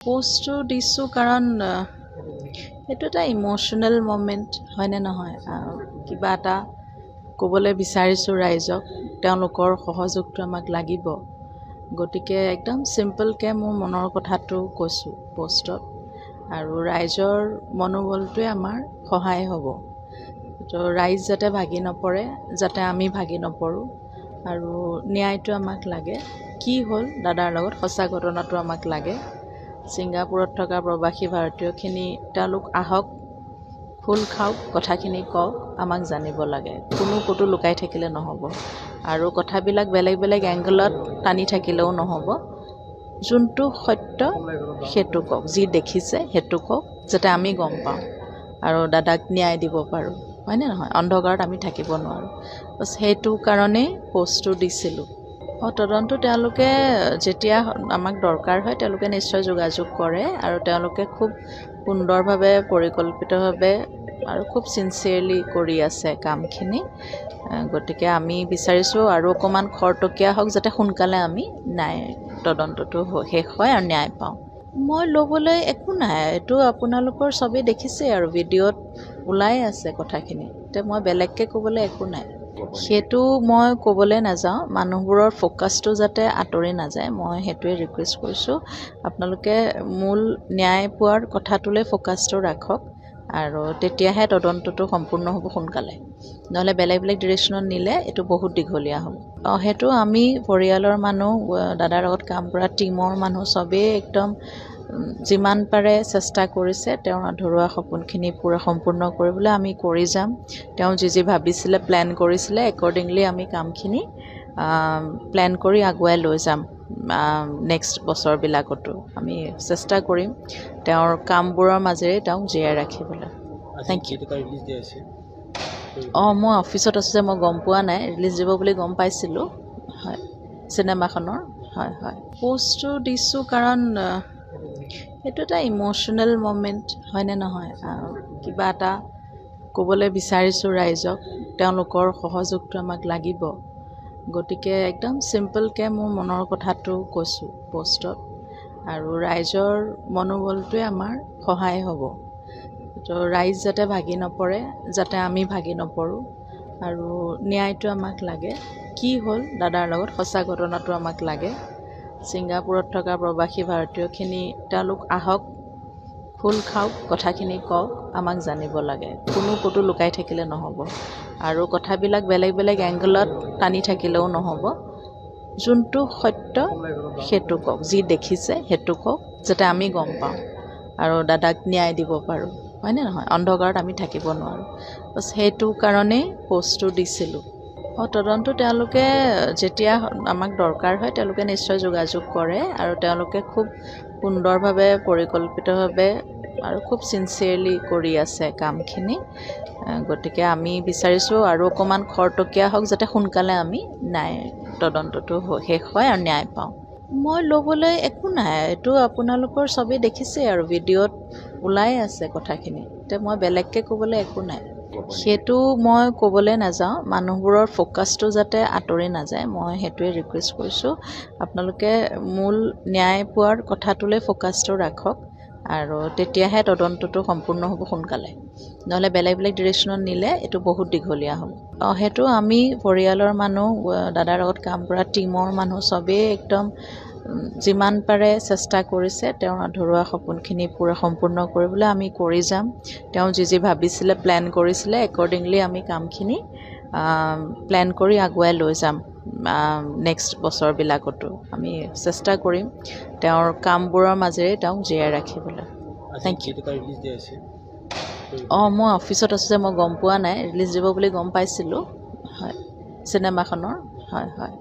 পোষ্টটো দিছোঁ কাৰণ এইটো এটা ইম'শ্যনেল মমেণ্ট হয়নে নহয়। কিবা এটা ক'বলৈ বিচাৰিছোঁ ৰাইজক, তেওঁলোকৰ সহযোগটো আমাক লাগিব। গতিকে একদম চিম্পলকৈ মোৰ মনৰ কথাটো কৈছোঁ পোষ্টত, আৰু ৰাইজৰ মনোবলটোৱে আমাৰ সহায় হ'ব। তো ৰাইজ যাতে ভাগি নপৰে, যাতে আমি ভাগি নপৰোঁ, আৰু ন্যায়টো আমাক লাগে। কি হ'ল দাদাৰ লগত, সঁচা ঘটনাটো আমাক লাগে। ছিংগাপুৰত থকা প্ৰবাসী ভাৰতীয়খিনি তেওঁলোক আহক, খোল খাওক, কথাখিনি কওক, আমাক জানিব লাগে। কোনো ক'তো লুকাই থাকিলে নহ'ব, আৰু কথাবিলাক বেলেগ বেলেগ এংগলত টানি থাকিলেও নহ'ব। যোনটো সত্য সেইটো কওক, যি দেখিছে সেইটো কওক, যাতে আমি গম পাওঁ আৰু দাদাক ন্যায় দিব পাৰোঁ, হয়নে নহয়। অন্ধকাৰত আমি থাকিব নোৱাৰোঁ। বছ সেইটো কাৰণেই পোষ্টটো দিছিলোঁ। তদন্ত তেওঁলোকে যেতিয়া আমাক দৰকাৰ হয় তেওঁলোকে নিশ্চয় যোগাযোগ কৰে, আৰু তেওঁলোকে খুব সুন্দৰভাৱে পৰিকল্পিতভাৱে আৰু খুব চিনচিয়াৰলি কৰি আছে কামখিনি। গতিকে আমি বিচাৰিছোঁ আৰু অকণমান খৰতকীয়া হওক, যাতে সোনকালে আমি তদন্তটো শেষ হয় আৰু ন্যায় পাওঁ। মই ল'বলৈ একো নাই, এইটো আপোনালোকৰ চবেই দেখিছেই আৰু ভিডিঅ'ত ওলাই আছে কথাখিনি। এতিয়া মই বেলেগকৈ ক'বলৈ একো নাই। সেইটো মই ক'বলৈ নাযাওঁ, মানুহবোৰৰ ফ'কাছটো যাতে আঁতৰি নাযায়, মই সেইটোৱে ৰিকুৱেষ্ট কৰিছোঁ। আপোনালোকে মূল ন্যায় পোৱাৰ কথাটোলৈ ফ'কাছটো ৰাখক, আৰু তেতিয়াহে তদন্তটো সম্পূৰ্ণ হ'ব সোনকালে। নহ'লে বেলেগ বেলেগ ডিৰেকশ্যনত নিলে এইটো বহুত দীঘলীয়া হ'ব। সেইটো আমি পৰিয়ালৰ মানুহ, দাদাৰ লগত কাম কৰা টীমৰ মানুহ চবেই একদম যিমান পাৰে চেষ্টা কৰিছে তেওঁৰ আধৰুৱা সপোনখিনি পূৰা সম্পূৰ্ণ কৰিবলৈ। আমি কৰি যাম। তেওঁ যি ভাবিছিলে, প্লেন কৰিছিলে, একৰ্ডিংলি আমি কামখিনি প্লেন কৰি আগুৱাই লৈ যাম। নেক্সট বছৰবিলাকতো আমি চেষ্টা কৰিম তেওঁৰ কামবোৰৰ মাজেৰে তেওঁক জীয়াই ৰাখিবলৈ। Thank you. মই অফিচত আছোঁ যে মই গম পোৱা নাই, ৰিলিজ দিব বুলি গম পাইছিলোঁ। হয়, চিনেমাখনৰ। হয়। পোষ্টটো দিছোঁ কাৰণ এইটো এটা ইম'শ্যনেল মমেণ্ট হয়নে নহয়। কিবা এটা ক'বলৈ বিচাৰিছোঁ ৰাইজক, তেওঁলোকৰ সহযোগটো আমাক লাগিব। গতিকে একদম চিম্পলকৈ মোৰ মনৰ কথাটো কৈছোঁ পোষ্টত, আৰু ৰাইজৰ মনোবলটোৱে আমাৰ সহায় হ'ব। তো ৰাইজ যাতে ভাগি নপৰে, যাতে আমি ভাগি নপৰোঁ, আৰু ন্যায়টো আমাক লাগে। কি হ'ল দাদাৰ লগত, সঁচা ঘটনাটো আমাক লাগে। ছিংগাপুৰত থকা প্ৰবাসী ভাৰতীয়খিনি তেওঁলোক আহক, খোল খাওক, কথাখিনি কওক, আমাক জানিব লাগে। কোনো ক'তো লুকাই থাকিলে নহ'ব, আৰু কথাবিলাক বেলেগ বেলেগ এংগলত টানি থাকিলেও নহ'ব। যোনটো সত্য সেইটো কওক, যি দেখিছে সেইটো কওক, যাতে আমি গম পাওঁ আৰু দাদাক ন্যায় দিব পাৰোঁ, হয়নে নহয়। অন্ধকাৰত আমি থাকিব নোৱাৰোঁ। বছ সেইটো কাৰণেই পোষ্টটো দিছিলোঁ। তদন্ত তেওঁলোকে যেতিয়া আমাক দৰকাৰ হয় তেওঁলোকে নিশ্চয় যোগাযোগ কৰে, আৰু তেওঁলোকে খুব সুন্দৰভাৱে পৰিকল্পিতভাৱে আৰু খুব চিনচিয়াৰলি কৰি আছে কামখিনি। গতিকে আমি বিচাৰিছোঁ আৰু অকণমান খৰতকীয়া হওক, যাতে সোনকালে আমি তদন্তটো শেষ হয় আৰু ন্যায় পাওঁ। মই ল'বলৈ একো নাই, এইটো আপোনালোকৰ চবেই দেখিছেই আৰু ভিডিঅ'ত ওলাই আছে কথাখিনি। এতিয়া মই বেলেগকৈ ক'বলৈ একো নাই। সেইটো মই ক'বলৈ নাযাওঁ, মানুহবোৰৰ ফ'কাছটো যাতে আঁতৰি নাযায়, মই সেইটোৱে ৰিকুৱেষ্ট কৰিছোঁ। আপোনালোকে মূল ন্যায় পোৱাৰ কথাটোলৈ ফ'কাছটো ৰাখক, আৰু তেতিয়াহে তদন্তটো সম্পূৰ্ণ হ'ব সোনকালে। নহ'লে বেলেগ বেলেগ ডিৰেকশ্যনত নিলে এইটো বহুত দীঘলীয়া হ'ব। সেইটো আমি পৰিয়ালৰ মানুহ, দাদাৰ লগত কাম কৰা টীমৰ মানুহ চবেই একদম যিমান পাৰে চেষ্টা কৰিছে তেওঁৰ আধৰুৱা সপোনখিনি পূৰা সম্পূৰ্ণ কৰিবলৈ। আমি কৰি যাম। তেওঁ যি ভাবিছিলে, প্লেন কৰিছিলে, একৰ্ডিংলি আমি কামখিনি প্লেন কৰি আগুৱাই লৈ যাম। নেক্সট বছৰবিলাকতো আমি চেষ্টা কৰিম তেওঁৰ কামবোৰৰ মাজেৰে তেওঁক জীয়াই ৰাখিবলৈ। Thank you. মই অফিচত আছোঁ যে মই গম পোৱা নাই, ৰিলিজ দিব বুলি গম পাইছিলোঁ। হয়, চিনেমাখনৰ। হয়।